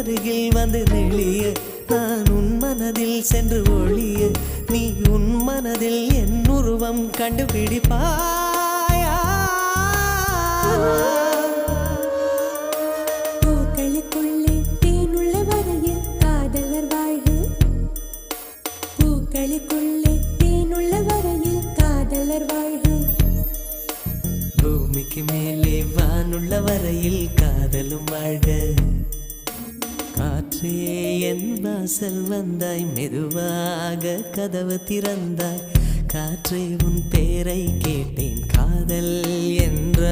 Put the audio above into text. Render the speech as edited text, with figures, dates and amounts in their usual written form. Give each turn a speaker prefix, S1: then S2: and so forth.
S1: அருகில் வந்து நெளிய நான் உன் மனதில் சென்று ஒளிய நீ உன் மனதில் என் உருவம் கண்டுபிடிப்பாயா
S2: பூக்களுக்குள்ளே தேனுள்ள வரையில் காதலர் வாழ்வு பூக்களுக்குள்ளே தேனுள்ள வரையில் காதலர் வாழ்வு
S1: பூமிக்கு மேலே வானுள்ள வரையில் காதலும் வாழ்க காற்றே என் வாசல் வந்தாய் மெதுவாக கதவு திறந்தாய் காற்றே உன் பேரை கேட்டேன் காதல் என்ற